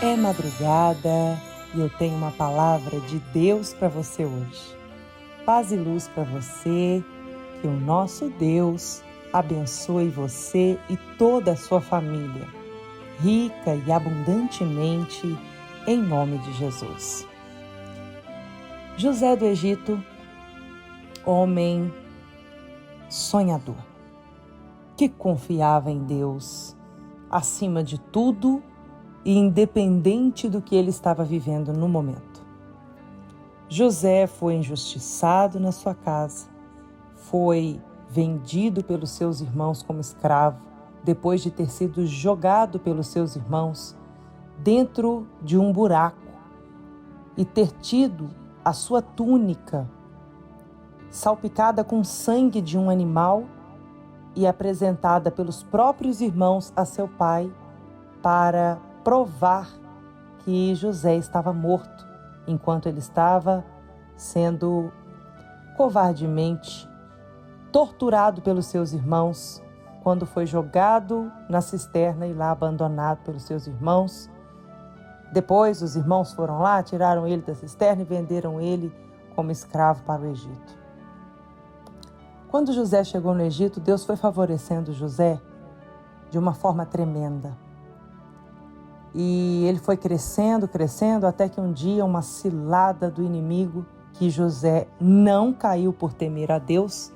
É madrugada e eu tenho uma palavra de Deus para você hoje. Paz e luz para você, que o nosso Deus abençoe você e toda a sua família, rica e abundantemente, em nome de Jesus. José do Egito, homem sonhador, que confiava em Deus acima de tudo e independente do que ele estava vivendo no momento. José foi injustiçado na sua casa, foi vendido pelos seus irmãos como escravo, depois de ter sido jogado pelos seus irmãos dentro de um buraco e ter tido a sua túnica salpicada com sangue de um animal e apresentada pelos próprios irmãos a seu pai para provar que José estava morto, enquanto ele estava sendo covardemente torturado pelos seus irmãos, quando foi jogado na cisterna e lá abandonado pelos seus irmãos. Depois os irmãos foram lá, tiraram ele da cisterna e venderam ele como escravo para o Egito. Quando José chegou no Egito, Deus foi favorecendo José de uma forma tremenda. E ele foi crescendo, até que um dia uma cilada do inimigo, que José não caiu por temer a Deus,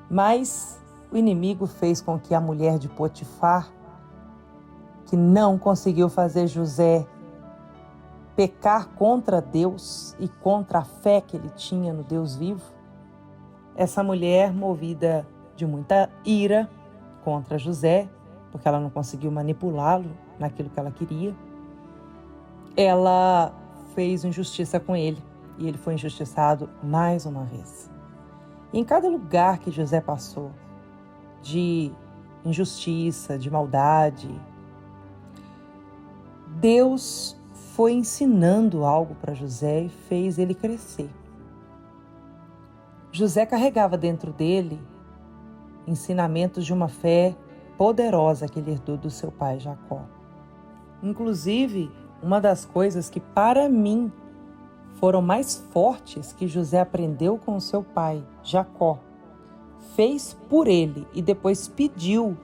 mas o inimigo fez com que a mulher de Potifar, que não conseguiu fazer José pecar contra Deus e contra a fé que ele tinha no Deus vivo, essa mulher, movida de muita ira contra José, porque ela não conseguiu manipulá-lo naquilo que ela queria, ela fez injustiça com ele e ele foi injustiçado mais uma vez. E em cada lugar que José passou, de injustiça, de maldade, Deus foi ensinando algo para José e fez ele crescer. José carregava dentro dele ensinamentos de uma fé poderosa que ele herdou do seu pai Jacó. Inclusive, uma das coisas que para mim foram mais fortes que José aprendeu com o seu pai Jacó, fez por ele e depois pediu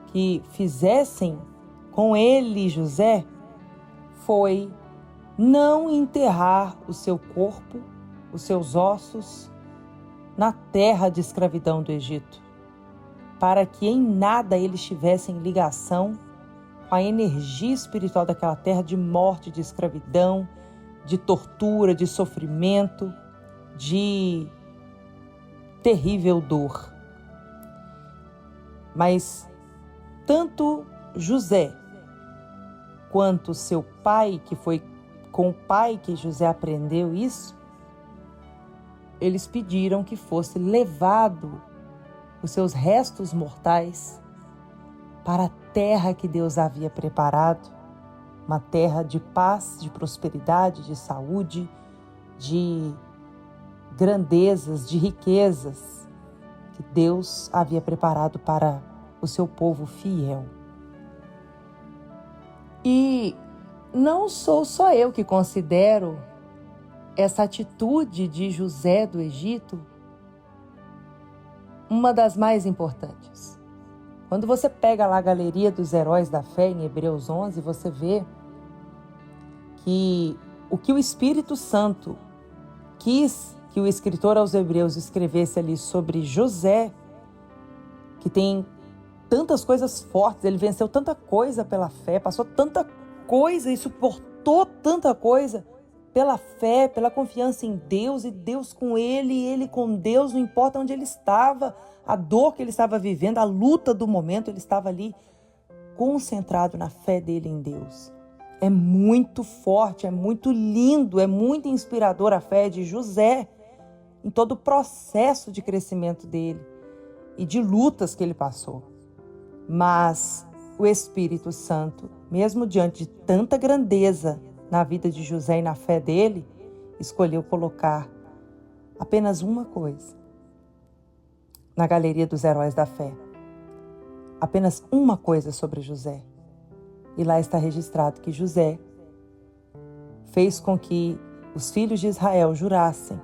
que fizessem com ele, José, foi não enterrar o seu corpo, os seus ossos, na terra de escravidão do Egito, para que em nada eles tivessem ligação com a energia espiritual daquela terra de morte, de escravidão, de tortura, de sofrimento, de terrível dor. Mas tanto José quanto seu pai, que foi com o pai que José aprendeu isso, eles pediram que fosse levado os seus restos mortais para a terra que Deus havia preparado, uma terra de paz, de prosperidade, de saúde, de grandezas, de riquezas que Deus havia preparado para o seu povo fiel. E não sou só eu que considero essa atitude de José do Egito uma das mais importantes. Quando você pega lá a galeria dos heróis da fé em Hebreus 11, você vê que o que o Espírito Santo quis que o escritor aos Hebreus escrevesse ali sobre José, que tem tantas coisas fortes, ele venceu tanta coisa pela fé, passou tanta coisa e suportou tanta coisa pela fé, pela confiança em Deus, e Deus com ele, e ele com Deus, não importa onde ele estava, a dor que ele estava vivendo, a luta do momento, ele estava ali concentrado na fé dele em Deus. É muito forte, é muito lindo, é muito inspirador a fé de José em todo o processo de crescimento dele e de lutas que ele passou. Mas o Espírito Santo, mesmo diante de tanta grandeza na vida de José e na fé dele, escolheu colocar apenas uma coisa na galeria dos heróis da fé. Apenas uma coisa sobre José. E lá está registrado que José fez com que os filhos de Israel jurassem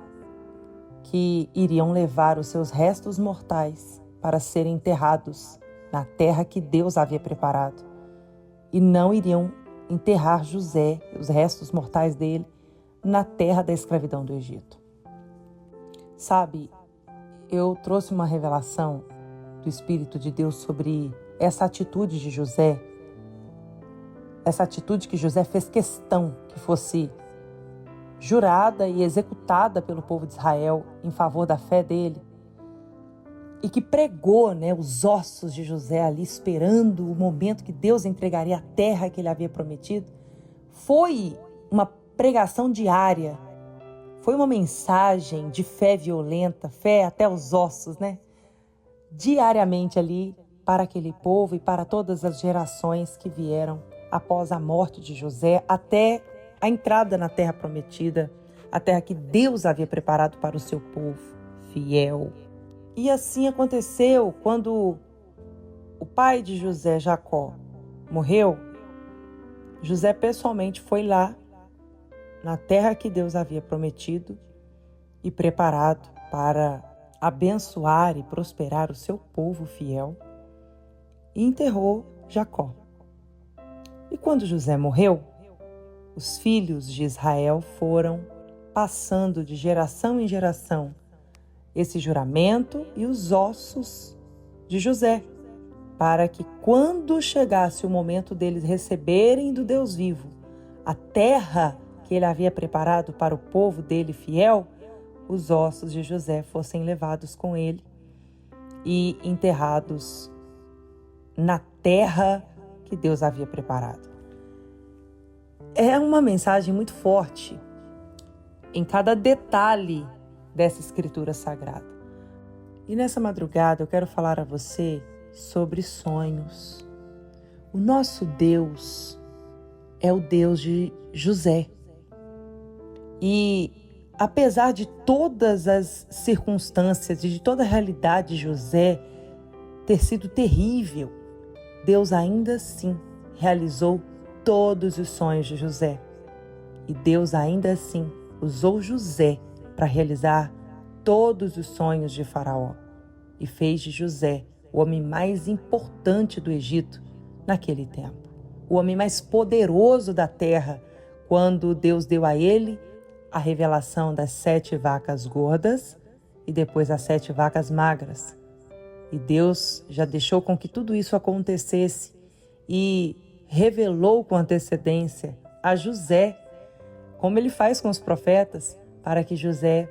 que iriam levar os seus restos mortais para serem enterrados na terra que Deus havia preparado. E não iriam enterrar José, os restos mortais dele, na terra da escravidão do Egito. Sabe, eu trouxe uma revelação do Espírito de Deus sobre essa atitude de José, essa atitude que José fez questão que fosse jurada e executada pelo povo de Israel em favor da fé dele, e que pregou, os ossos de José ali esperando o momento que Deus entregaria a terra que ele havia prometido. Foi uma pregação diária, foi uma mensagem de fé violenta, fé até os ossos, diariamente ali para aquele povo e para todas as gerações que vieram após a morte de José, até a entrada na terra prometida, a terra que Deus havia preparado para o seu povo fiel. E assim aconteceu quando o pai de José, Jacó, morreu. José pessoalmente foi lá, na terra que Deus havia prometido e preparado para abençoar e prosperar o seu povo fiel, e enterrou Jacó. E quando José morreu, os filhos de Israel foram passando de geração em geração esse juramento e os ossos de José, para que quando chegasse o momento deles receberem do Deus vivo a terra que ele havia preparado para o povo dele fiel, os ossos de José fossem levados com ele e enterrados na terra que Deus havia preparado. É uma mensagem muito forte em cada detalhe dessa escritura sagrada. E nessa madrugada eu quero falar a você sobre sonhos. O nosso Deus é o Deus de José. E apesar de todas as circunstâncias e de toda a realidade de José ter sido terrível, Deus ainda assim realizou todos os sonhos de José. E Deus ainda assim usou José para realizar todos os sonhos de Faraó e fez de José o homem mais importante do Egito naquele tempo, o homem mais poderoso da terra, quando Deus deu a ele a revelação das 7 vacas gordas e depois as 7 vacas magras. E Deus já deixou com que tudo isso acontecesse e revelou com antecedência a José, como ele faz com os profetas, para que José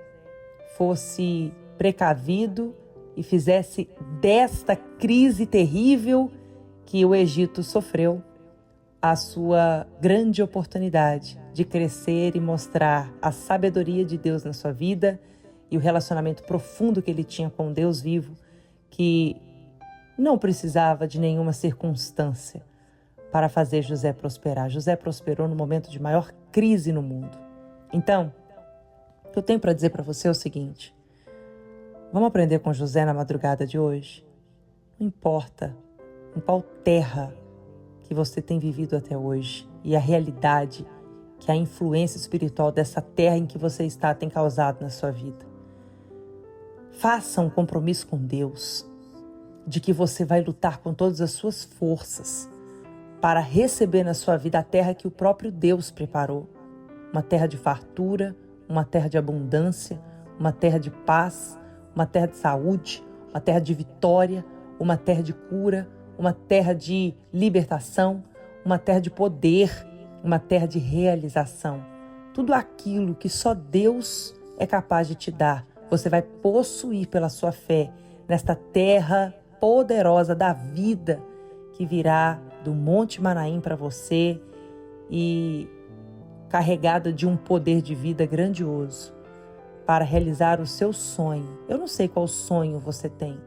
fosse precavido e fizesse desta crise terrível que o Egito sofreu a sua grande oportunidade de crescer e mostrar a sabedoria de Deus na sua vida e o relacionamento profundo que ele tinha com Deus vivo, que não precisava de nenhuma circunstância para fazer José prosperar. José prosperou no momento de maior crise no mundo. Então, o que eu tenho para dizer para você é o seguinte: vamos aprender com José na madrugada de hoje? Não importa em qual terra que você tem vivido até hoje e a realidade que a influência espiritual dessa terra em que você está tem causado na sua vida. Faça um compromisso com Deus de que você vai lutar com todas as suas forças para receber na sua vida a terra que o próprio Deus preparou. Uma terra de fartura, uma terra de abundância, uma terra de paz, uma terra de saúde, uma terra de vitória, uma terra de cura, uma terra de libertação, uma terra de poder, uma terra de realização. Tudo aquilo que só Deus é capaz de te dar, você vai possuir pela sua fé nesta terra poderosa da vida que virá do Monte Manaim para você e carregada de um poder de vida grandioso para realizar o seu sonho. Eu não sei qual sonho você tem.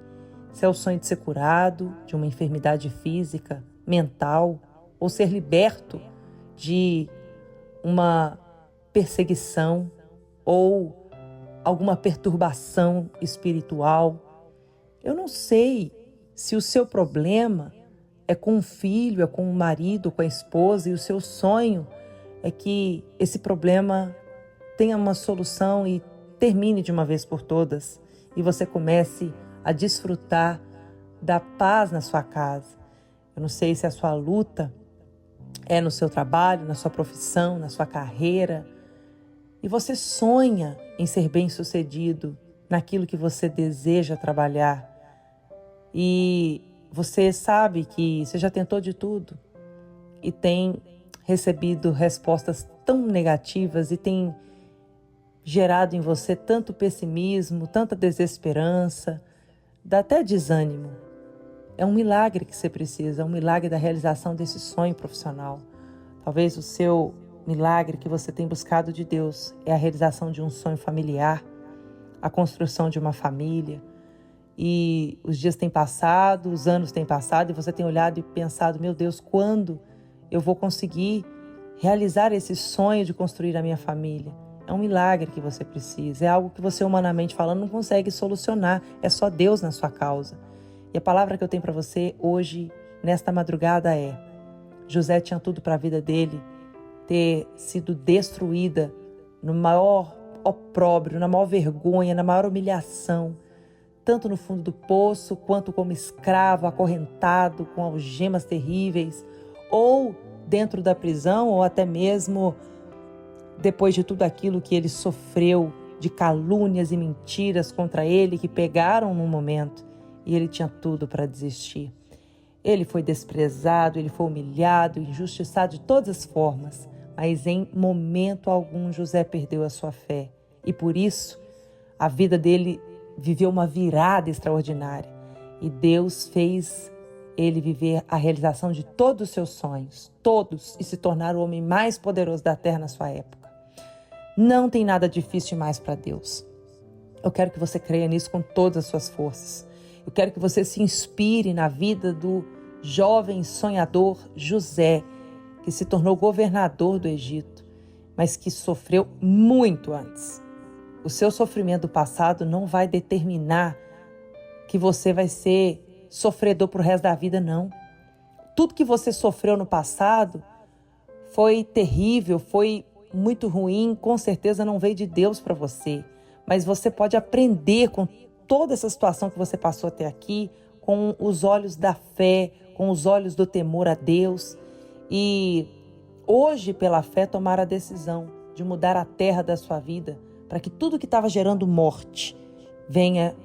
Se é o sonho de ser curado de uma enfermidade física, mental, ou ser liberto de uma perseguição ou alguma perturbação espiritual. Eu não sei se o seu problema é com o filho, é com o marido, com a esposa, e o seu sonho é que esse problema tenha uma solução e termine de uma vez por todas, e você comece a desfrutar da paz na sua casa. Eu não sei se a sua luta é no seu trabalho, na sua profissão, na sua carreira, e você sonha em ser bem-sucedido naquilo que você deseja trabalhar, e você sabe que você já tentou de tudo e tem recebido respostas tão negativas e tem gerado em você tanto pessimismo, tanta desesperança, dá até desânimo. É um milagre que você precisa, é um milagre da realização desse sonho profissional. Talvez o seu milagre que você tem buscado de Deus é a realização de um sonho familiar, a construção de uma família. E os dias têm passado, os anos têm passado e você tem olhado e pensado, meu Deus, quando eu vou conseguir realizar esse sonho de construir a minha família? É um milagre que você precisa, é algo que você, humanamente falando, não consegue solucionar, é só Deus na sua causa. E a palavra que eu tenho para você hoje, nesta madrugada, é: José tinha tudo para a vida dele ter sido destruída no maior opróbrio, na maior vergonha, na maior humilhação, tanto no fundo do poço, quanto como escravo, acorrentado, com algemas terríveis, ou dentro da prisão, ou até mesmo depois de tudo aquilo que ele sofreu, de calúnias e mentiras contra ele, que pegaram num momento, e ele tinha tudo para desistir. Ele foi desprezado, ele foi humilhado, injustiçado de todas as formas, mas em momento algum José perdeu a sua fé, e por isso a vida dele viveu uma virada extraordinária, e Deus fez ele viver a realização de todos os seus sonhos, todos, e se tornar o homem mais poderoso da terra na sua época. Não tem nada difícil demais para Deus. Eu quero que você creia nisso com todas as suas forças. Eu quero que você se inspire na vida do jovem sonhador José, que se tornou governador do Egito, mas que sofreu muito antes. O seu sofrimento do passado não vai determinar que você vai ser sofredor para o resto da vida, não. Tudo que você sofreu no passado foi terrível, foi muito ruim, com certeza não veio de Deus para você. Mas você pode aprender com toda essa situação que você passou até aqui, com os olhos da fé, com os olhos do temor a Deus. E hoje, pela fé, tomar a decisão de mudar a terra da sua vida, para que tudo que estava gerando morte venha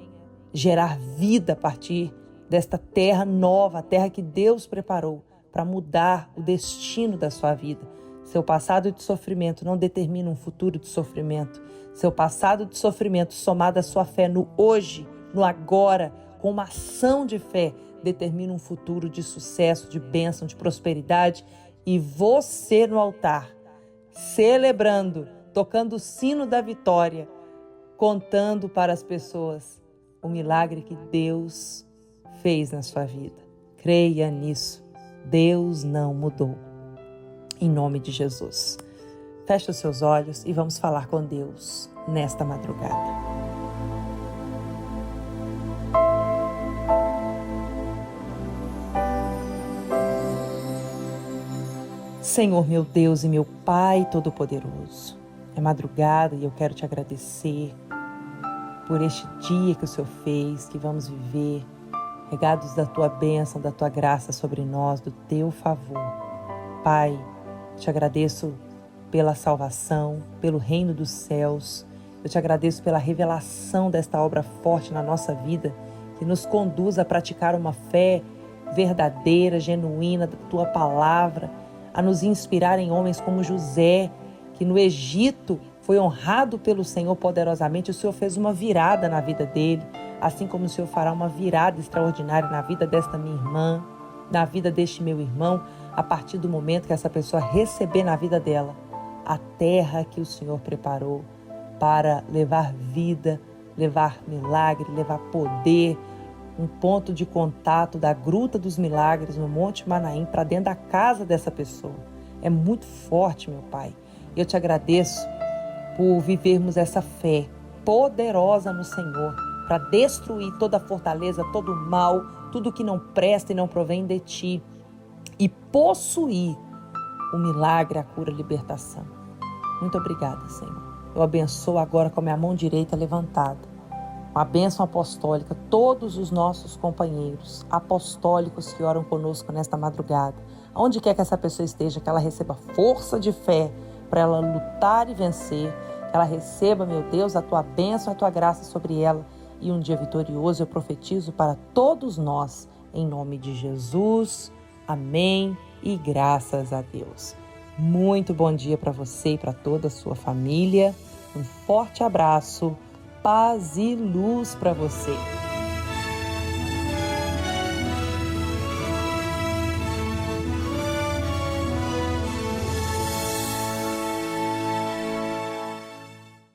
gerar vida a partir desta terra nova, a terra que Deus preparou para mudar o destino da sua vida. Seu passado de sofrimento não determina um futuro de sofrimento. Seu passado de sofrimento, somado à sua fé no hoje, no agora, com uma ação de fé, determina um futuro de sucesso, de bênção, de prosperidade. E você no altar, celebrando, tocando o sino da vitória, contando para as pessoas o milagre que Deus fez na sua vida. Creia nisso. Deus não mudou. Em nome de Jesus. Feche os seus olhos e vamos falar com Deus nesta madrugada. Senhor, meu Deus e meu Pai Todo-Poderoso, é madrugada e eu quero te agradecer por este dia que o Senhor fez, que vamos viver, regados da tua bênção, da tua graça sobre nós, do teu favor. Pai, te agradeço pela salvação, pelo reino dos céus. Eu te agradeço pela revelação desta obra forte na nossa vida, que nos conduz a praticar uma fé verdadeira, genuína da tua palavra, a nos inspirar em homens como José, que no Egito foi honrado pelo Senhor poderosamente. O Senhor fez uma virada na vida dele, assim como o Senhor fará uma virada extraordinária na vida desta minha irmã, na vida deste meu irmão, a partir do momento que essa pessoa receber na vida dela a terra que o Senhor preparou para levar vida, levar milagre, levar poder, um ponto de contato da Gruta dos Milagres no Monte Manaim para dentro da casa dessa pessoa. É muito forte, meu Pai. Eu te agradeço por vivermos essa fé poderosa no Senhor para destruir toda a fortaleza, todo o mal, tudo que não presta e não provém de Ti. e possuir o milagre, a cura, a libertação. Muito obrigada, Senhor. Eu abençoo agora com a minha mão direita levantada, com a bênção apostólica, todos os nossos companheiros apostólicos que oram conosco nesta madrugada. Onde quer que essa pessoa esteja, que ela receba força de fé para ela lutar e vencer, que ela receba, meu Deus, a tua bênção, a tua graça sobre ela. E um dia vitorioso eu profetizo para todos nós, em nome de Jesus. Amém e graças a Deus. Muito bom dia para você e para toda a sua família. Um forte abraço, paz e luz para você.